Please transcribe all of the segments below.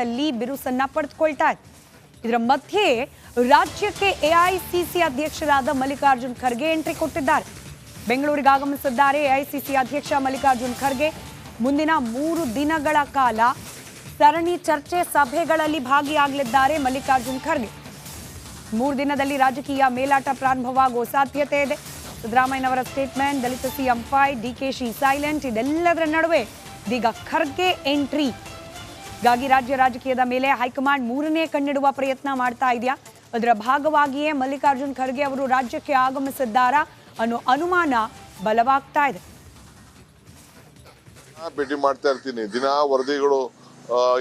ಅಲ್ಲಿ ಬಿರುಸನ್ನ ಪಡೆದುಕೊಳ್ತಾ ಇದೆ. ಇದರ ಮಧ್ಯೆ ರಾಜ್ಯಕ್ಕೆ ಎಐಸಿಸಿ ಅಧ್ಯಕ್ಷರಾದ ಮಲ್ಲಿಕಾರ್ಜುನ್ ಖರ್ಗೆ ಎಂಟ್ರಿ ಕೊಟ್ಟಿದ್ದಾರೆ. ಬೆಂಗಳೂರಿಗೆ ಆಗಮಿಸಿದ್ದಾರೆ ಎಐಸಿಸಿ ಅಧ್ಯಕ್ಷ ಮಲ್ಲಿಕಾರ್ಜುನ್ ಖರ್ಗೆ. ಮುಂದಿನ 3 ದಿನಗಳ ಕಾಲ ಸರಣಿ ಚರ್ಚೆ ಸಭೆಗಳಲ್ಲಿ ಭಾಗಿಯಾಗಲಿದ್ದಾರೆ ಮಲ್ಲಿಕಾರ್ಜುನ್ ಖರ್ಗೆ. 3 ದಿನದಲ್ಲಿ ರಾಜಕೀಯ ಮೇಲಾಟ ಪ್ರಾರಂಭವಾಗುವ ಸಾಧ್ಯತೆ ಇದೆ. ಸಿದ್ದರಾಮಯ್ಯನವರ ಸ್ಟೇಟ್ಮೆಂಟ್, ದಲಿತ ಸಿಎಂ ಫೈಟ್, ಡಿಕೆಶಿ ಸೈಲೆಂಟ್, ಇದೆಲ್ಲದರ ನಡುವೆ ಇದೀಗ ಖರ್ಗೆ ಎಂಟ್ರಿ ಗಾಗಿ ರಾಜ್ಯ ರಾಜಕೀಯದ ಮೇಲೆ ಹೈಕಮಾಂಡ್ 3ನೇ ಕಣ್ಣಿಡುವ ಪ್ರಯತ್ನ ಮಾಡ್ತಾ ಇದೆಯಾ? ಅದರ ಭಾಗವಾಗಿಯೇ ಮಲ್ಲಿಕಾರ್ಜುನ್ ಖರ್ಗೆ ಅವರು ರಾಜ್ಯಕ್ಕೆ ಆಗಮಿಸಿದ್ದಾರಾ ಅನ್ನೋ ಅನುಮಾನ ಬಲವಾಗ್ತಾ ಇದೆ. ಭೇಟಿ ಮಾಡ್ತಾ ಇರ್ತೀನಿ, ದಿನ ವರದಿಗಳು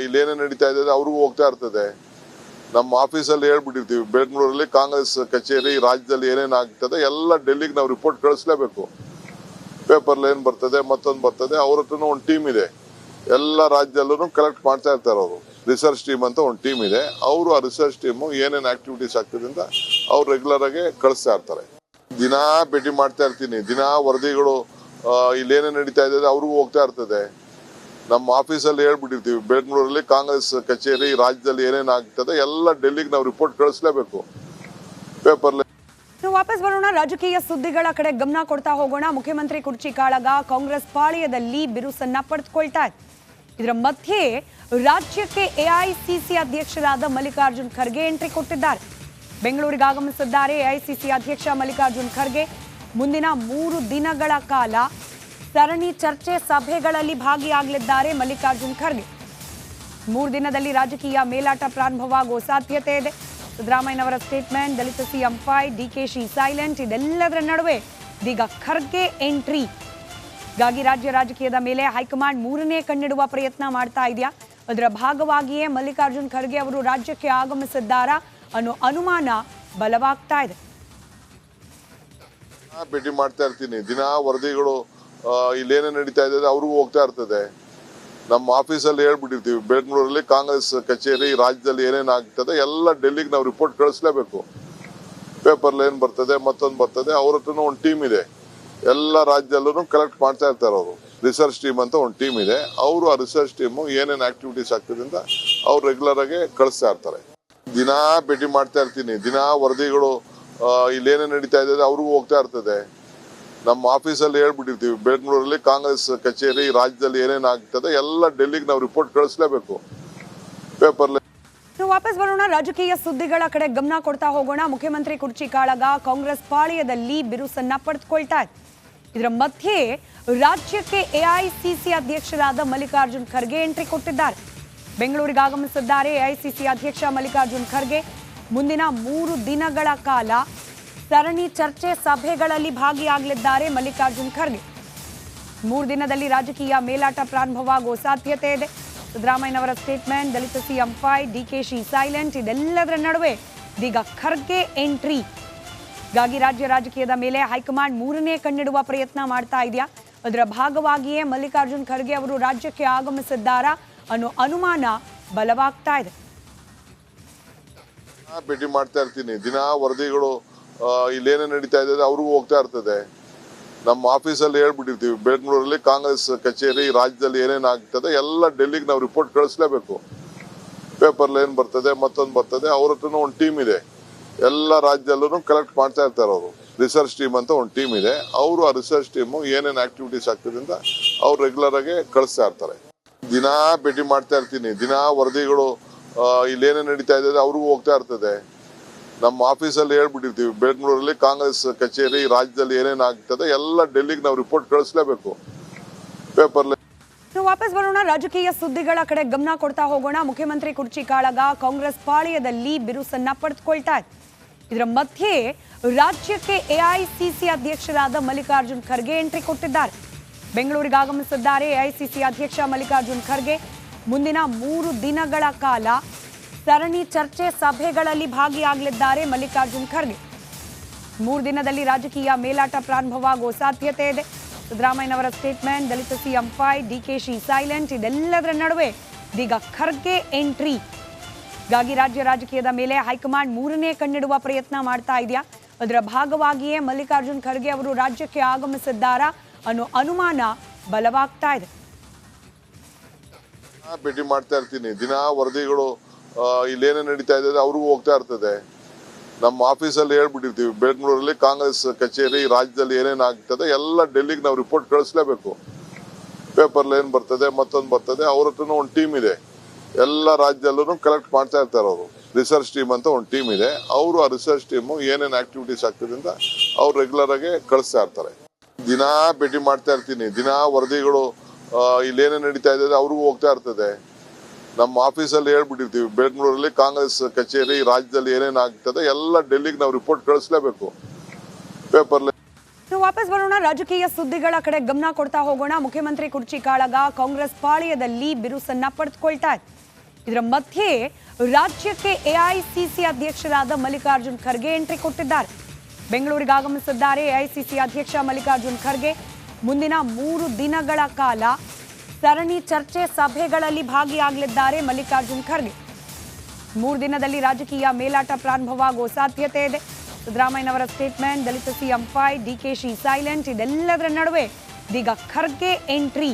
ಇಲ್ಲೇನೇ ನಡೀತಾ ಇದೆ ಅವ್ರಿಗೂ ಹೋಗ್ತಾ ಇರ್ತದೆ. ನಮ್ಮ ಆಫೀಸಲ್ಲಿ ಹೇಳ್ಬಿಟ್ಟಿರ್ತೀವಿ, ಬೆಂಗಳೂರಲ್ಲಿ ಕಾಂಗ್ರೆಸ್ ಕಚೇರಿ ರಾಜ್ಯದಲ್ಲಿ ಏನೇನು ಆಗ್ತದೆ ಎಲ್ಲ ಡೆಲ್ಲಿಗೆ ನಾವು ರಿಪೋರ್ಟ್ ಕಳಿಸ್ಲೇಬೇಕು. ಪೇಪರ್ಲಿ ಏನ್ ಬರ್ತದೆ, ಮತ್ತೊಂದು ಬರ್ತದೆ. ಅವ್ರ ಹತ್ರನೂ ಒಂದು ಟೀಮ್ ಇದೆ, ಎಲ್ಲ ರಾಜ್ಯದಲ್ಲೂ ಕಲೆಕ್ಟ್ ಮಾಡ್ತಾ ಇರ್ತಾರೆ. ಅವರು ರಿಸರ್ಚ್ ಟೀಮ್ ಅಂತ ಒಂದು ಟೀಮ್ ಇದೆ. ಅವರು ಆ ರಿಸರ್ಚ್ ಟೀಮು ಏನೇನು ಆಕ್ಟಿವಿಟೀಸ್ ಆಗ್ತದೆ ಅಂತ ಅವ್ರು ರೆಗ್ಯುಲರ್ ಆಗಿ ಕಳಿಸ್ತಾ ಇರ್ತಾರೆ. ದಿನ ಭೇಟಿ ಮಾಡ್ತಾ ಇರ್ತೀನಿ, ದಿನ ವರದಿಗಳು ಇಲ್ಲೇನೇ ನಡೀತಾ ಇದೆ ಅವ್ರಿಗೂ ಹೋಗ್ತಾ ಇರ್ತದೆ. ನಮ್ಮ ಆಫೀಸಲ್ಲಿ ಹೇಳ್ಬಿಟ್ಟಿರ್ತೀವಿ, ಬೆಂಗಳೂರಲ್ಲಿ ಕಾಂಗ್ರೆಸ್ ಕಚೇರಿ ರಾಜ್ಯದಲ್ಲಿ ಏನೇನು ಆಗ್ತದೆ ಎಲ್ಲ ಡೆಲ್ಲಿಗೆ ನಾವು ರಿಪೋರ್ಟ್ ಕಳಿಸ್ಲೇಬೇಕು. ಪೇಪರ್ಲಿ ವಾಪಸ್ ಬರೋಣ, ರಾಜಕೀಯ ಸುದ್ದಿಗಳ ಕಡೆ ಗಮನ ಕೊಡ್ತಾ ಹೋಗೋಣ. ಮುಖ್ಯಮಂತ್ರಿ ಕುರ್ಚಿ ಕಾಳಗ ಕಾಂಗ್ರೆಸ್ ಪಾಳ್ಯದಲ್ಲಿ ಬಿರುಸನ್ನ ಪಡೆದುಕೊಳ್ತಾ ಇದೆ. ಇದರ ಮಧ್ಯೆ ರಾಜ್ಯಕ್ಕೆ ಎಐಸಿಸಿ ಅಧ್ಯಕ್ಷರಾದ ಮಲ್ಲಿಕಾರ್ಜುನ್ ಖರ್ಗೆ ಎಂಟ್ರಿ ಕೊಟ್ಟಿದ್ದಾರೆ. ಬೆಂಗಳೂರಿಗೆ ಆಗಮಿಸಿದ್ದಾರೆ ಎಐಸಿಸಿ ಅಧ್ಯಕ್ಷ ಮಲ್ಲಿಕಾರ್ಜುನ್ ಖರ್ಗೆ. ಮುಂದಿನ 3 ದಿನಗಳ ಕಾಲ ಸರಣಿ ಚರ್ಚೆ ಸಭೆಗಳಲ್ಲಿ ಭಾಗಿಯಾಗಲಿದ್ದಾರೆ ಮಲ್ಲಿಕಾರ್ಜುನ್ ಖರ್ಗೆ. 3 ದಿನದಲ್ಲಿ ರಾಜಕೀಯ ಮೇಲಾಟ ಪ್ರಾರಂಭವಾಗುವ ಸಾಧ್ಯತೆ ಇದೆ. ಸಿದ್ದರಾಮಯ್ಯನವರ ಸ್ಟೇಟ್ಮೆಂಟ್, ದಲಿತ ಸಿಎಂ ಫೈಟ್, ಡಿಕೆಶಿ ಸೈಲೆಂಟ್, ಇದೆಲ್ಲದರ ನಡುವೆ ಇದೀಗ ಖರ್ಗೆ ಎಂಟ್ರಿ ಗಾಗಿ ರಾಜ್ಯ ರಾಜಕೀಯದ ಮೇಲೆ ಹೈಕಮಾಂಡ್ 3ನೇ ಕಣ್ಣಿಡುವ ಪ್ರಯತ್ನ ಮಾಡ್ತಾ ಇದೆಯಾ? ಅದರ ಭಾಗವಾಗಿಯೇ ಮಲ್ಲಿಕಾರ್ಜುನ್ ಖರ್ಗೆ ಅವರು ರಾಜ್ಯಕ್ಕೆ ಆಗಮಿಸಿದ್ದಾರಾ ಅನ್ನೋ ಅನುಮಾನ ಬಲವಾಗ್ತಾ ಇದೆ. ಭೇಟಿ ಮಾಡ್ತಾ ಇರ್ತೀನಿ, ದಿನ ವರದಿಗಳು ಇಲ್ಲೇನೇ ನಡೀತಾ ಇದೆ ಅವ್ರಿಗೂ ಹೋಗ್ತಾ ಇರ್ತದೆ. ನಮ್ಮ ಆಫೀಸಲ್ಲಿ ಹೇಳ್ಬಿಟ್ಟಿರ್ತೀವಿ, ಬೆಂಗಳೂರಲ್ಲಿ ಕಾಂಗ್ರೆಸ್ ಕಚೇರಿ ರಾಜ್ಯದಲ್ಲಿ ಏನೇನು ಆಗ್ತದೆ ಎಲ್ಲ ಡೆಲ್ಲಿಗೆ ನಾವು ರಿಪೋರ್ಟ್ ಕಳಿಸ್ಲೇಬೇಕು. ಪೇಪರ್ಲಿ ಏನ್ ಬರ್ತದೆ, ಮತ್ತೊಂದು ಬರ್ತದೆ. ಅವ್ರ ಹತ್ರನೂ ಒಂದು ಟೀಮ್ ಇದೆ, ಎಲ್ಲ ರಾಜ್ಯದಲ್ಲೂ ಕಲೆಕ್ಟ್ ಮಾಡ್ತಾ ಇರ್ತಾರೆ. ಅವರು ರಿಸರ್ಚ್ ಟೀಮ್ ಅಂತ ಒಂದು ಟೀಮ್ ಇದೆ. ಅವರು ಆ ರಿಸರ್ಚ್ ಟೀಮು ಏನೇನು ಆಕ್ಟಿವಿಟೀಸ್ ಆಗ್ತದೆ ಅಂತ ಅವ್ರು ರೆಗ್ಯುಲರ್ ಆಗಿ ಕಳಿಸ್ತಾ ಇರ್ತಾರೆ. ದಿನ ಭೇಟಿ ಮಾಡ್ತಾ ಇರ್ತೀನಿ, ದಿನ ವರದಿಗಳು ಇಲ್ಲೇನೇ ನಡೀತಾ ಇದೆ ಅವ್ರಿಗೂ ಹೋಗ್ತಾ ಇರ್ತದೆ. ನಮ್ಮ ಆಫೀಸಲ್ಲಿ ಹೇಳ್ಬಿಟ್ಟಿರ್ತೀವಿ, ಬೆಂಗಳೂರಲ್ಲಿ ಕಾಂಗ್ರೆಸ್ ಕಚೇರಿ ರಾಜ್ಯದಲ್ಲಿ ಏನೇನು ಆಗ್ತದೆ ಎಲ್ಲ ಡೆಲ್ಲಿಗೆ ನಾವು ರಿಪೋರ್ಟ್ ಕಳಿಸ್ಲೇಬೇಕು. ಪೇಪರ್ಲಿ ವಾಪಸ್ ಬರೋಣ, ರಾಜಕೀಯ ಸುದ್ದಿಗಳ ಕಡೆ ಗಮನ ಕೊಡ್ತಾ ಹೋಗೋಣ. ಮುಖ್ಯಮಂತ್ರಿ ಕುರ್ಚಿ ಕಾಳಗ ಕಾಂಗ್ರೆಸ್ ಪಾಳ್ಯದಲ್ಲಿ ಬಿರುಸನ್ನ ಪಡೆದುಕೊಳ್ತಾ ಇದೆ. ಇದರ ಮಧ್ಯೆ ರಾಜ್ಯಕ್ಕೆ ಎಐಸಿಸಿ ಅಧ್ಯಕ್ಷರಾದ ಮಲ್ಲಿಕಾರ್ಜುನ್ ಖರ್ಗೆ ಎಂಟ್ರಿ ಕೊಟ್ಟಿದ್ದಾರೆ. ಬೆಂಗಳೂರಿಗೆ ಆಗಮಿಸಿದ್ದಾರೆ ಎಐಸಿಸಿ ಅಧ್ಯಕ್ಷ ಮಲ್ಲಿಕಾರ್ಜುನ್ ಖರ್ಗೆ. ಮುಂದಿನ 3 ದಿನಗಳ ಕಾಲ ಸರಣಿ ಚರ್ಚೆ ಸಭೆಗಳಲ್ಲಿ ಭಾಗಿಯಾಗಲಿದ್ದಾರೆ ಮಲ್ಲಿಕಾರ್ಜುನ್ ಖರ್ಗೆ. 3 ದಿನದಲ್ಲಿ ರಾಜಕೀಯ ಮೇಲಾಟ ಪ್ರಾರಂಭವಾಗುವ ಸಾಧ್ಯತೆ ಇದೆ. ಸಿದ್ದರಾಮಯ್ಯನವರ ಸ್ಟೇಟ್ಮೆಂಟ್, ದಲಿತ ಸಿಎಂ ಫೈಟ್, ಡಿಕೆಶಿ ಸೈಲೆಂಟ್, ಇದೆಲ್ಲದರ ನಡುವೆ ಇದೀಗ ಖರ್ಗೆ ಎಂಟ್ರಿ ಗಾಗಿ ರಾಜ್ಯ ರಾಜಕೀಯದ ಮೇಲೆ ಹೈಕಮಾಂಡ್ 3ನೇ ಕಣ್ಣಿಡುವ ಪ್ರಯತ್ನ ಮಾಡ್ತಾ ಇದೆಯಾ? ಅದರ ಭಾಗವಾಗಿಯೇ ಮಲ್ಲಿಕಾರ್ಜುನ್ ಖರ್ಗೆ ಅವರು ರಾಜ್ಯಕ್ಕೆ ಆಗಮಿಸಿದ್ದಾರಾ ಅನ್ನೋ ಅನುಮಾನ ಬಲವಾಗ್ತಾ ಇದೆ. ಭೇಟಿ ಮಾಡ್ತಾ ಇರ್ತೀನಿ, ದಿನ ವರದಿಗಳು ಇಲ್ಲೇನೇ ನಡೀತಾ ಇದೆ ಅವ್ರಿಗೂ ಹೋಗ್ತಾ ಇರ್ತದೆ. ನಮ್ಮ ಆಫೀಸಲ್ಲಿ ಹೇಳ್ಬಿಟ್ಟಿರ್ತೀವಿ, ಬೆಂಗಳೂರಲ್ಲಿ ಕಾಂಗ್ರೆಸ್ ಕಚೇರಿ ರಾಜ್ಯದಲ್ಲಿ ಏನೇನು ಆಗ್ತದೆ ಎಲ್ಲ ಡೆಲ್ಲಿಗೆ ನಾವು ರಿಪೋರ್ಟ್ ಕಳಿಸ್ಲೇಬೇಕು. ಪೇಪರ್ಲಿ ಏನ್ ಬರ್ತದೆ, ಮತ್ತೊಂದು ಬರ್ತದೆ. ಅವ್ರ ಹತ್ರನೂ ಒಂದು ಟೀಮ್ ಇದೆ, ಎಲ್ಲ ರಾಜ್ಯದಲ್ಲೂ ಕಲೆಕ್ಟ್ ಮಾಡ್ತಾ ಇರ್ತಾರೆ. ಅವರು ರಿಸರ್ಚ್ ಟೀಮ್ ಅಂತ ಒಂದು ಟೀಮ್ ಇದೆ. ಅವರು ಆ ರಿಸರ್ಚ್ ಟೀಮು ಏನೇನು ಆಕ್ಟಿವಿಟೀಸ್ ಆಗ್ತದೆ ಅಂತ ಅವ್ರು ರೆಗ್ಯುಲರ್ ಆಗಿ ಕಳಿಸ್ತಾ ಇರ್ತಾರೆ. ದಿನ ಭೇಟಿ ಮಾಡ್ತಾ ಇರ್ತೀನಿ, ದಿನ ವರದಿಗಳು ಇಲ್ಲೇನೇ ನಡೀತಾ ಇದೆ ಅವ್ರಿಗೂ ಹೋಗ್ತಾ ಇರ್ತದೆ. ನಮ್ಮ ಆಫೀಸಲ್ಲಿ ಹೇಳ್ಬಿಟ್ಟಿರ್ತೀವಿ, ಬೆಂಗಳೂರಲ್ಲಿ ಕಾಂಗ್ರೆಸ್ ಕಚೇರಿ ರಾಜ್ಯದಲ್ಲಿ ಏನೇನು ಆಗ್ತದೆ ಎಲ್ಲ ಡೆಲ್ಲಿಗೆ ನಾವು ರಿಪೋರ್ಟ್ ಕಳಿಸ್ಲೇಬೇಕು. ಪೇಪರ್ಲಿ ವಾಪಸ್ ಬರೋಣ, ರಾಜಕೀಯ ಸುದ್ದಿಗಳ ಕಡೆ ಗಮನ ಕೊಡ್ತಾ ಹೋಗೋಣ. ಮುಖ್ಯಮಂತ್ರಿ ಕುರ್ಚಿ ಕಾಳಗ ಕಾಂಗ್ರೆಸ್ ಪಾಳ್ಯದಲ್ಲಿ ಬಿರುಸನ್ನ ಪಡೆದುಕೊಳ್ತಾ ಇದೆ. ಇದರ ಮಧ್ಯೆ ರಾಜ್ಯಕ್ಕೆ ಎಐಸಿಸಿ ಅಧ್ಯಕ್ಷರಾದ ಮಲ್ಲಿಕಾರ್ಜುನ್ ಖರ್ಗೆ ಎಂಟ್ರಿ ಕೊಟ್ಟಿದ್ದಾರೆ. ಬೆಂಗಳೂರಿಗೆ ಆಗಮಿಸಿದ್ದಾರೆ ಎಐಸಿಸಿ ಅಧ್ಯಕ್ಷ ಮಲ್ಲಿಕಾರ್ಜುನ್ ಖರ್ಗೆ. ಮುಂದಿನ 3 ದಿನಗಳ ಕಾಲ ಸರಣಿ ಚರ್ಚೆ ಸಭೆಗಳಲ್ಲಿ ಭಾಗಿಯಾಗಲಿದ್ದಾರೆ ಮಲ್ಲಿಕಾರ್ಜುನ್ ಖರ್ಗೆ. 3 ದಿನದಲ್ಲಿ ರಾಜಕೀಯ ಮೇಲಾಟ ಪ್ರಾರಂಭವಾಗುವ ಸಾಧ್ಯತೆ ಇದೆ. ಸಿದ್ದರಾಮಯ್ಯನವರ ಸ್ಟೇಟ್ಮೆಂಟ್, ದಲಿತ ಸಿಎಂ ಫೈಟ್, ಡಿಕೆಶಿ ಸೈಲೆಂಟ್, ಇದೆಲ್ಲದರ ನಡುವೆ ಇದೀಗ ಖರ್ಗೆ ಎಂಟ್ರಿ ಗಾಗಿ ರಾಜ್ಯ ರಾಜಕೀಯದ ಮೇಲೆ ಹೈಕಮಾಂಡ್ 3ನೇ ಕಣ್ಣಿಡುವ ಪ್ರಯತ್ನ ಮಾಡ್ತಾ ಇದೆಯಾ? ಅದರ ಭಾಗವಾಗಿಯೇ ಮಲ್ಲಿಕಾರ್ಜುನ್ ಖರ್ಗೆ ಅವರು ರಾಜ್ಯಕ್ಕೆ ಆಗಮಿಸಿದ್ದಾರಾ ಅನ್ನೋ ಅನುಮಾನ ಬಲವಾಗ್ತಾ ಇದೆ. ಭೇಟಿ ಮಾಡ್ತಾ ಇರ್ತೀನಿ. ದಿನಾ ವರದಿಗಳು ಇಲ್ಲೇನೇ ನಡೀತಾ ಇದೆ ಅವ್ರಿಗೂ ಹೋಗ್ತಾ ಇರ್ತದೆ. ನಮ್ಮ ಆಫೀಸಲ್ಲಿ ಹೇಳ್ಬಿಟ್ಟಿರ್ತೀವಿ, ಬೆಂಗಳೂರಲ್ಲಿ ಕಾಂಗ್ರೆಸ್ ಕಚೇರಿ ರಾಜ್ಯದಲ್ಲಿ ಏನೇನಾಗ್ತದೆ ಎಲ್ಲ ಡೆಲ್ಲಿಗೆ ನಾವು ರಿಪೋರ್ಟ್ ಕಳಿಸ್ಲೇಬೇಕು. ಪೇಪರ್ ಏನ್ ಬರ್ತದೆ ಮತ್ತೊಂದು ಬರ್ತದೆ, ಅವ್ರ ಹತ್ರನೂ ಒಂದು ಟೀಮ್ ಇದೆ. ಎಲ್ಲ ರಾಜ್ಯದಲ್ಲೂ ಕಲೆಕ್ಟ್ ಮಾಡ್ತಾ ಇರ್ತಾರೆ. ಅವರು ರಿಸರ್ಚ್ ಟೀಮ್ ಅಂತ ಒಂದು ಟೀಮ್ ಇದೆ. ಅವರು ಆ ರಿಸರ್ಚ್ ಟೀಮ್ ಏನೇನು ಆಕ್ಟಿವಿಟೀಸ್ ಆಗ್ತದೆ ಅಂತ ಅವ್ರು ರೆಗ್ಯುಲರ್ ಆಗಿ ಕಳಿಸ್ತಾ ಇರ್ತಾರೆ. ದಿನಾ ಭೇಟಿ ಮಾಡ್ತಾ ಇರ್ತೀನಿ. ದಿನಾ ವರದಿಗಳು ಇಲ್ಲೇನೇ ನಡೀತಾ ಇದೆ ಅವ್ರಿಗೂ ಹೋಗ್ತಾ ಇರ್ತದೆ. ನಮ್ಮ ಆಫೀಸಲ್ಲಿ ಹೇಳ್ಬಿಟ್ಟಿರ್ತೀವಿ, ಬೆಂಗಳೂರಲ್ಲಿ ಕಾಂಗ್ರೆಸ್ ಕಚೇರಿ ರಾಜ್ಯದಲ್ಲಿ ಏನೇನಾಗ್ತದೆ ಎಲ್ಲ ಡೆಲ್ಲಿಗೆ ನಾವು ರಿಪೋರ್ಟ್ ಕಳಿಸ್ಲೇಬೇಕು. ಪೇಪರ್ ವಾಪಸ್ ಬರೋಣ. ರಾಜಕೀಯ ಸುದ್ದಿಗಳ ಕಡೆ ಗಮನ ಕೊಡ್ತಾ ಹೋಗೋಣ. ಮುಖ್ಯಮಂತ್ರಿ ಕುರ್ಚಿ ಕಾಳಗ ಕಾಂಗ್ರೆಸ್ ಪಾಳ್ಯದಲ್ಲಿ ಬಿರುಸನ್ನ ಪಡೆದುಕೊಳ್ತಾ ಇದೆ. ಇದರ ಮಧ್ಯೆ ರಾಜ್ಯಕ್ಕೆ ಎಐಸಿಸಿ ಅಧ್ಯಕ್ಷರಾದ ಮಲ್ಲಿಕಾರ್ಜುನ್ ಖರ್ಗೆ ಎಂಟ್ರಿ ಕೊಟ್ಟಿದ್ದಾರೆ. ಬೆಂಗಳೂರಿಗೆ ಆಗಮಿಸಿದ್ದಾರೆ ಎಐಸಿಸಿ ಅಧ್ಯಕ್ಷ ಮಲ್ಲಿಕಾರ್ಜುನ್ ಖರ್ಗೆ. ಮುಂದಿನ 3 ದಿನಗಳ ಕಾಲ ಸರಣಿ ಚರ್ಚೆ ಸಭೆಗಳಲ್ಲಿ ಭಾಗಿಯಾಗಲಿದ್ದಾರೆ ಮಲ್ಲಿಕಾರ್ಜುನ್ ಖರ್ಗೆ. 3 ದಿನದಲ್ಲಿ ರಾಜಕೀಯ ಮೇಲಾಟ ಪ್ರಾರಂಭವಾಗುವ ಸಾಧ್ಯತೆ ಇದೆ. ಸಿದ್ದರಾಮಯ್ಯನವರ ಸ್ಟೇಟ್ಮೆಂಟ್, ದಲಿತ ಸಿಎಂ ಫೈಟ್, ಡಿಕೆಶಿ ಸೈಲೆಂಟ್, ಇದೆಲ್ಲದರ ನಡುವೆ ಇದೀಗ ಖರ್ಗೆ ಎಂಟ್ರಿ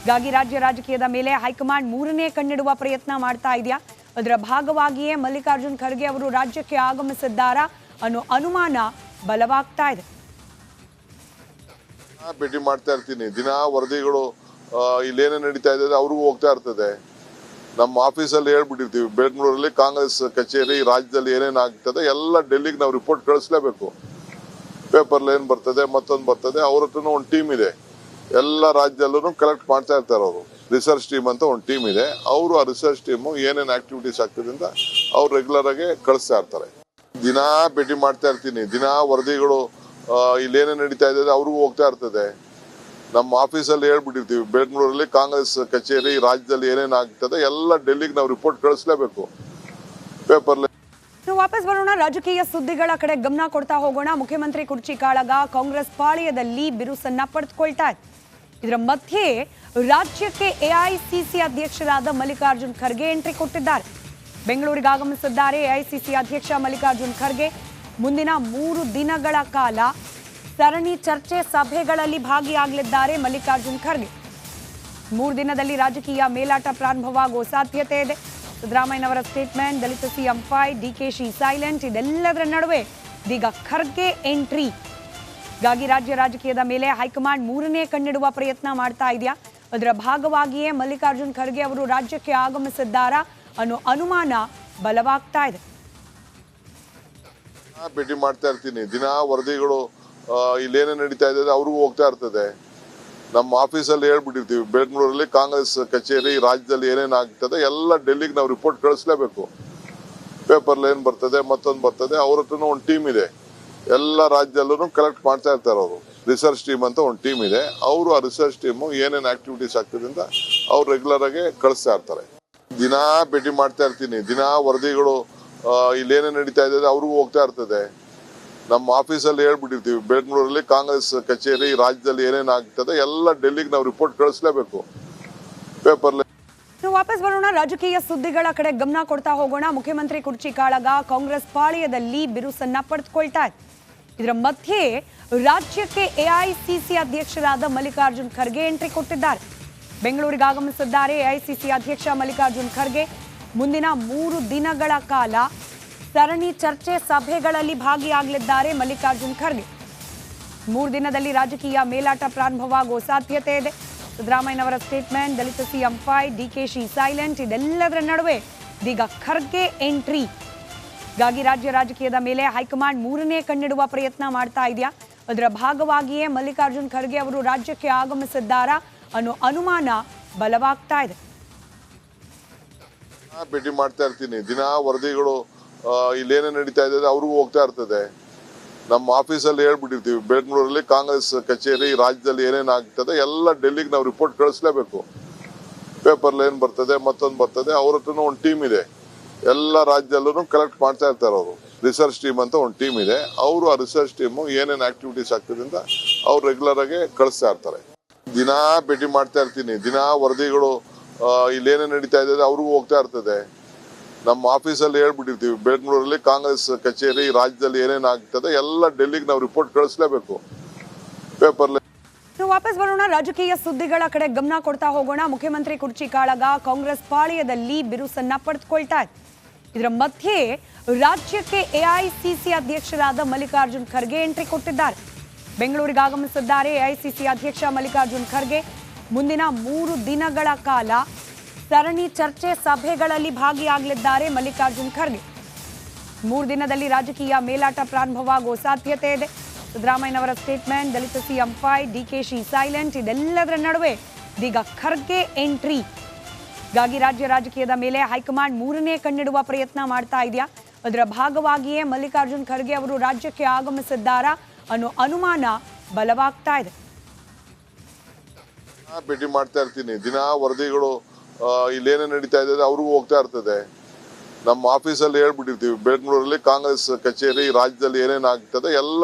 ಗಾಗಿ ರಾಜ್ಯ ರಾಜಕೀಯದ ಮೇಲೆ ಹೈಕಮಾಂಡ್ 3ನೇ ಕಣ್ಣಿಡುವ ಪ್ರಯತ್ನ ಮಾಡ್ತಾ ಇದೆಯಾ? ಅದರ ಭಾಗವಾಗಿಯೇ ಮಲ್ಲಿಕಾರ್ಜುನ್ ಖರ್ಗೆ ಅವರು ರಾಜ್ಯಕ್ಕೆ ಆಗಮಿಸಿದ್ದಾರಾ ಅನ್ನೋ ಅನುಮಾನ ಬಲವಾಗ್ತಾ ಇದೆ. ಭೇಟಿ ಮಾಡ್ತಾ ಇರ್ತೀನಿ. ದಿನಾ ವರದಿಗಳು ಇಲ್ಲೇನೇ ನಡೀತಾ ಇದೆ ಅವ್ರಿಗೂ ಹೋಗ್ತಾ ಇರ್ತದೆ. ನಮ್ಮ ಆಫೀಸಲ್ಲಿ ಹೇಳ್ಬಿಟ್ಟಿರ್ತೀವಿ, ಬೆಂಗಳೂರಲ್ಲಿ ಕಾಂಗ್ರೆಸ್ ಕಚೇರಿ ರಾಜ್ಯದಲ್ಲಿ ಏನೇನಾಗ್ತದೆ ಎಲ್ಲ ಡೆಲ್ಲಿಗೆ ನಾವು ರಿಪೋರ್ಟ್ ಕಳಿಸ್ಲೇಬೇಕು. ಪೇಪರ್ ಏನ್ ಬರ್ತದೆ ಮತ್ತೊಂದು ಬರ್ತದೆ, ಅವ್ರ ಹತ್ರನೂ ಒಂದು ಟೀಮ್ ಇದೆ. ಎಲ್ಲ ರಾಜ್ಯದಲ್ಲೂ ಕಲೆಕ್ಟ್ ಮಾಡ್ತಾ ಇರ್ತಾರೆ. ಅವರು ರಿಸರ್ಚ್ ಟೀಮ್ ಅಂತ ಒಂದು ಟೀಮ್ ಇದೆ. ಅವರು ಆ ರಿಸರ್ಚ್ ಟೀಮ್ ಏನೇನು ಆಕ್ಟಿವಿಟೀಸ್ ಆಗ್ತದೆ ಅಂತ ಅವ್ರು ರೆಗ್ಯುಲರ್ ಆಗಿ ಕಳಿಸ್ತಾ ಇರ್ತಾರೆ. ದಿನಾ ಭೇಟಿ ಮಾಡ್ತಾ ಇರ್ತೀನಿ. ದಿನಾ ವರದಿಗಳು ಇಲ್ಲೇನೇ ನಡೀತಾ ಇದೆ ಅವ್ರಿಗೂ ಹೋಗ್ತಾ ಇರ್ತದೆ. ನಮ್ಮ ಆಫೀಸಲ್ಲಿ ಹೇಳ್ಬಿಟ್ಟಿರ್ತೀವಿ, ಬೆಂಗಳೂರಲ್ಲಿ ಕಾಂಗ್ರೆಸ್ ಕಚೇರಿ ರಾಜ್ಯದಲ್ಲಿ ಏನೇನಾಗ್ತದೆ ಎಲ್ಲ ಡೆಲ್ಲಿಗೆ ನಾವು ರಿಪೋರ್ಟ್ ಕಳಿಸ್ಲೇಬೇಕು. ಪೇಪರ್ ವಾಪಸ್ ಬರೋಣ. ರಾಜಕೀಯ ಸುದ್ದಿಗಳ ಕಡೆ ಗಮನ ಕೊಡ್ತಾ ಹೋಗೋಣ. ಮುಖ್ಯಮಂತ್ರಿ ಕುರ್ಚಿ ಕಾಳಗ ಕಾಂಗ್ರೆಸ್ ಪಾಳ್ಯದಲ್ಲಿ ಬಿರುಸನ್ನ ಪಡೆದುಕೊಳ್ತಾ ಇದೆ. ಇದರ ಮಧ್ಯೆ ರಾಜ್ಯಕ್ಕೆ ಎಐಸಿಸಿ ಅಧ್ಯಕ್ಷರಾದ ಮಲ್ಲಿಕಾರ್ಜುನ್ ಖರ್ಗೆ ಎಂಟ್ರಿ ಕೊಟ್ಟಿದ್ದಾರೆ. ಬೆಂಗಳೂರಿಗೆ ಆಗಮಿಸಿದ್ದಾರೆ ಎಐಸಿಸಿ ಅಧ್ಯಕ್ಷ ಮಲ್ಲಿಕಾರ್ಜುನ್ ಖರ್ಗೆ. ಮುಂದಿನ 3 ದಿನಗಳ ಕಾಲ ಸರಣಿ ಚರ್ಚೆ ಸಭೆಗಳಲ್ಲಿ ಭಾಗಿಯಾಗಲಿದ್ದಾರೆ ಮಲ್ಲಿಕಾರ್ಜುನ್ ಖರ್ಗೆ. 3 ದಿನದಲ್ಲಿ ರಾಜಕೀಯ ಮೇಲಾಟ ಪ್ರಾರಂಭವಾಗುವ ಸಾಧ್ಯತೆ ಇದೆ. ಸಿದ್ದರಾಮಯ್ಯನವರ ಸ್ಟೇಟ್ಮೆಂಟ್, ದಲಿತ ಸಿಎಂ ಫೈಟ್, ಡಿಕೆಶಿ ಸೈಲೆಂಟ್, ಇದೆಲ್ಲದರ ನಡುವೆ ಇದೀಗ ಖರ್ಗೆ ಎಂಟ್ರಿ ಗಾಗಿ ರಾಜ್ಯ ರಾಜಕೀಯದ ಮೇಲೆ ಹೈಕಮಾಂಡ್ 3ನೇ ಕಣ್ಣಿಡುವ ಪ್ರಯತ್ನ ಮಾಡ್ತಾ ಇದೆಯಾ? ಅದರ ಭಾಗವಾಗಿಯೇ ಮಲ್ಲಿಕಾರ್ಜುನ್ ಖರ್ಗೆ ಅವರು ರಾಜ್ಯಕ್ಕೆ ಆಗಮಿಸಿದ್ದಾರಾ ಅನ್ನೋ ಅನುಮಾನ ಬಲವಾಗ್ತಾ ಇದೆ. ಭೇಟಿ ಮಾಡ್ತಾ ಇರ್ತೀನಿ. ದಿನಾ ವರದಿಗಳು ಇಲ್ಲೇನೇ ನಡೀತಾ ಇದೆ ಅವ್ರಿಗೂ ಹೋಗ್ತಾ ಇರ್ತದೆ. ನಮ್ಮ ಆಫೀಸಲ್ಲಿ ಹೇಳ್ಬಿಟ್ಟಿರ್ತೀವಿ, ಬೆಂಗಳೂರಲ್ಲಿ ಕಾಂಗ್ರೆಸ್ ಕಚೇರಿ ರಾಜ್ಯದಲ್ಲಿ ಏನೇನಾಗ್ತದೆ ಎಲ್ಲ ಡೆಲ್ಲಿಗೆ ನಾವು ರಿಪೋರ್ಟ್ ಕಳಿಸ್ಲೇಬೇಕು. ಪೇಪರ್ ಏನ್ ಬರ್ತದೆ ಮತ್ತೊಂದು ಬರ್ತದೆ, ಅವ್ರ ಹತ್ರನೂ ಒಂದು ಟೀಮ್ ಇದೆ. ಎಲ್ಲ ರಾಜ್ಯದಲ್ಲೂ ಕಲೆಕ್ಟ್ ಮಾಡ್ತಾ ಇರ್ತಾರೆ. ಅವರು ರಿಸರ್ಚ್ ಟೀಮ್ ಅಂತ ಒಂದು ಟೀಮ್ ಇದೆ. ಅವರು ಆ ರಿಸರ್ಚ್ ಟೀಮ್ ಏನೇನು ಆಕ್ಟಿವಿಟೀಸ್ ಆಗ್ತದೆ ಅಂತ ಅವ್ರು ರೆಗ್ಯುಲರ್ ಆಗಿ ಕಳಿಸ್ತಾ ಇರ್ತಾರೆ. ದಿನಾ ಭೇಟಿ ಮಾಡ್ತಾ ಇರ್ತೀನಿ. ದಿನಾ ವರದಿಗಳು ಇಲ್ಲೇನೇ ನಡೀತಾ ಇದೆ ಅವ್ರಿಗೂ ಹೋಗ್ತಾ ಇರ್ತದೆ. ನಮ್ಮ ಆಫೀಸಲ್ಲಿ ಹೇಳ್ಬಿಟ್ಟಿರ್ತೀವಿ, ಬೆಂಗಳೂರಲ್ಲಿ ಕಾಂಗ್ರೆಸ್ ಕಚೇರಿ ರಾಜ್ಯದಲ್ಲಿ ಏನೇನಾಗ್ತದೆ ಎಲ್ಲ ಡೆಲ್ಲಿಗೆ ನಾವು ರಿಪೋರ್ಟ್ ಕಳಿಸ್ಲೇಬೇಕು. ಪೇಪರ್ ವಾಪಸ್ ಬರೋಣ. ರಾಜಕೀಯ ಸುದ್ದಿಗಳ ಕಡೆ ಗಮನ ಕೊಡ್ತಾ ಹೋಗೋಣ. ಮುಖ್ಯಮಂತ್ರಿ ಕುರ್ಚಿ ಕಾಳಗ ಕಾಂಗ್ರೆಸ್ ಪಾಳ್ಯದಲ್ಲಿ ಬಿರುಸನ್ನ ಪಡೆದುಕೊಳ್ತಾ ಇದೆ. ಇದರ ಮಧ್ಯೆ ರಾಜ್ಯಕ್ಕೆ ಎಐಸಿಸಿ ಅಧ್ಯಕ್ಷರಾದ ಮಲ್ಲಿಕಾರ್ಜುನ್ ಖರ್ಗೆ ಎಂಟ್ರಿ ಕೊಟ್ಟಿದ್ದಾರೆ. ಬೆಂಗಳೂರಿಗೆ ಆಗಮಿಸಿದ್ದಾರೆ ಎಐಸಿಸಿ ಅಧ್ಯಕ್ಷ ಮಲ್ಲಿಕಾರ್ಜುನ್ ಖರ್ಗೆ. ಮುಂದಿನ 3 ದಿನಗಳ ಕಾಲ ಸರಣಿ ಚರ್ಚೆ ಸಭೆಗಳಲ್ಲಿ ಭಾಗಿಯಾಗಲಿದ್ದಾರೆ ಮಲ್ಲಿಕಾರ್ಜುನ್ ಖರ್ಗೆ. 3 ದಿನದಲ್ಲಿ ರಾಜಕೀಯ ಮೇಲಾಟ ಪ್ರಾರಂಭವಾಗುವ ಸಾಧ್ಯತೆ ಇದೆ. ಸಿದ್ದರಾಮಯ್ಯನವರ ಸ್ಟೇಟ್ಮೆಂಟ್, ದಲಿತ ಸಿಎಂ ಫೈಟ್, ಡಿಕೆಶಿ ಸೈಲೆಂಟ್, ಇದೆಲ್ಲದರ ನಡುವೆ ಇದೀಗ ಖರ್ಗೆ ಎಂಟ್ರಿ ಗಾಗಿ ರಾಜ್ಯ ರಾಜಕೀಯದ ಮೇಲೆ ಹೈಕಮಾಂಡ್ 3ನೇ ಕಣ್ಣಿಡುವ ಪ್ರಯತ್ನ ಮಾಡ್ತಾ ಇದೆಯಾ? ಅದರ ಭಾಗವಾಗಿಯೇ ಮಲ್ಲಿಕಾರ್ಜುನ್ ಖರ್ಗೆ ಅವರು ರಾಜ್ಯಕ್ಕೆ ಆಗಮಿಸಿದ್ದಾರಾ ಅನ್ನೋ ಅನುಮಾನ ಬಲವಾಗ್ತಾ ಇದೆ. ಭೇಟಿ ಮಾಡ್ತಾ ಇರ್ತೀನಿ. ದಿನಾ ವರದಿಗಳು ಇಲ್ಲೇನೇ ನಡೀತಾ ಇದೆ ಅವ್ರಿಗೂ ಹೋಗ್ತಾ ಇರ್ತದೆ. ನಮ್ಮ ಆಫೀಸಲ್ಲಿ ಹೇಳ್ಬಿಟ್ಟಿರ್ತೀವಿ, ಬೆಂಗಳೂರಲ್ಲಿ ಕಾಂಗ್ರೆಸ್ ಕಚೇರಿ ರಾಜ್ಯದಲ್ಲಿ ಏನೇನಾಗ್ತದೆ ಎಲ್ಲ ಡೆಲ್ಲಿಗೆ ನಾವು ರಿಪೋರ್ಟ್ ಕಳಿಸ್ಲೇಬೇಕು. ಪೇಪರ್ ಏನ್ ಬರ್ತದೆ ಮತ್ತೊಂದು ಬರ್ತದೆ, ಅವ್ರ ಹತ್ರನೂ ಒಂದು ಟೀಮ್ ಇದೆ. ಎಲ್ಲ ರಾಜ್ಯದಲ್ಲೂ ಕಲೆಕ್ಟ್ ಮಾಡ್ತಾ ಇರ್ತಾರೆ. ಅವರು ರಿಸರ್ಚ್ ಟೀಮ್ ಅಂತ ಒಂದು ಟೀಮ್ ಇದೆ. ಅವರು ಆ ರಿಸರ್ಚ್ ಟೀಮ್ ಏನೇನು ಆಕ್ಟಿವಿಟೀಸ್ ಆಗ್ತದೆ ಅಂತ ಅವ್ರು ರೆಗ್ಯುಲರ್ ಆಗಿ ಕಳಿಸ್ತಾ ಇರ್ತಾರೆ. ದಿನಾ ಭೇಟಿ ಮಾಡ್ತಾ ಇರ್ತೀನಿ. ದಿನಾ ವರದಿಗಳು ಇಲ್ಲೇನೇ ನಡೀತಾ ಇದೆ ಅವ್ರಿಗೂ ಹೋಗ್ತಾ ಇರ್ತದೆ. ನಮ್ಮ ಆಫೀಸಲ್ಲಿ ಹೇಳ್ಬಿಟ್ಟಿರ್ತೀವಿ, ಬೆಂಗಳೂರಲ್ಲಿ ಕಾಂಗ್ರೆಸ್ ಕಚೇರಿ ರಾಜ್ಯದಲ್ಲಿ ಏನೇನಾಗ್ತದೆ ಎಲ್ಲ ಡೆಲ್ಲಿಗೆ ನಾವು ರಿಪೋರ್ಟ್ ಕಳಿಸ್ಲೇಬೇಕು. ಪೇಪರ್ ನಾವು ವಾಪಸ್ ಬರೋಣ. ರಾಜಕೀಯ ಸುದ್ದಿಗಳ ಕಡೆ ಗಮನ ಕೊಡ್ತಾ ಹೋಗೋಣ. ಮುಖ್ಯಮಂತ್ರಿ ಕುರ್ಚಿ ಕಾಳಗ ಕಾಂಗ್ರೆಸ್ ಪಾಳ್ಯದಲ್ಲಿ ಬಿರುಸನ್ನ ಪಡೆದುಕೊಳ್ತಾ ಇದೆ. ಇದರ ಮಧ್ಯೆ ರಾಜ್ಯಕ್ಕೆ ಎಐಸಿಸಿ ಅಧ್ಯಕ್ಷರಾದ ಮಲ್ಲಿಕಾರ್ಜುನ್ ಖರ್ಗೆ ಎಂಟ್ರಿ ಕೊಟ್ಟಿದ್ದಾರೆ. ಬೆಂಗಳೂರಿಗೆ ಆಗಮಿಸಿದ್ದಾರೆ ಎಐಸಿಸಿ ಅಧ್ಯಕ್ಷ ಮಲ್ಲಿಕಾರ್ಜುನ್ ಖರ್ಗೆ. ಮುಂದಿನ 3 ದಿನಗಳ ಕಾಲ ಸರಣಿ ಚರ್ಚೆ ಸಭೆಗಳಲ್ಲಿ ಭಾಗಿಯಾಗಲಿದ್ದಾರೆ ಮಲ್ಲಿಕಾರ್ಜುನ್ ಖರ್ಗೆ. 3 ದಿನದಲ್ಲಿ ರಾಜಕೀಯ ಮೇಲಾಟ ಪ್ರಾರಂಭವಾಗುವ ಸಾಧ್ಯತೆ ಇದೆ. ಸಿದ್ದರಾಮಯ್ಯನವರ ಸ್ಟೇಟ್ಮೆಂಟ್, ದಲಿತ ಸಿಎಂ ಫೈಟ್, ಡಿಕೆಶಿ ಸೈಲೆಂಟ್, ಇದೆಲ್ಲದರ ನಡುವೆ ಇದೀಗ ಖರ್ಗೆ ಎಂಟ್ರಿ. ಹೀಗಾಗಿ ರಾಜ್ಯ ರಾಜಕೀಯದ ಮೇಲೆ ಹೈಕಮಾಂಡ್ 3ನೇ ಕಣ್ಣಿಡುವ ಪ್ರಯತ್ನ ಮಾಡ್ತಾ ಇದೆಯಾ? ಅದರ ಭಾಗವಾಗಿಯೇ ಮಲ್ಲಿಕಾರ್ಜುನ್ ಖರ್ಗೆ ಅವರು ರಾಜ್ಯಕ್ಕೆ ಆಗಮಿಸಿದ್ದಾರಾ ಅನ್ನೋ ಅನುಮಾನ ಬಲವಾಗ್ತಾ ಇದೆ. ಭೇಟಿ ಮಾಡ್ತಾ ಇರ್ತೀನಿ. ದಿನ ವರದಿಗಳು ಇಲ್ಲೇನೇ ನಡೀತಾ ಇದೆ ಅವ್ರಿಗೂ ಹೋಗ್ತಾ ಇರ್ತದೆ. ನಮ್ಮ ಆಫೀಸಲ್ಲಿ ಹೇಳ್ಬಿಟ್ಟಿರ್ತೀವಿ, ಬೆಂಗಳೂರಲ್ಲಿ ಕಾಂಗ್ರೆಸ್ ಕಚೇರಿ ರಾಜ್ಯದಲ್ಲಿ ಏನೇನಾಗ್ತದೆ ಎಲ್ಲ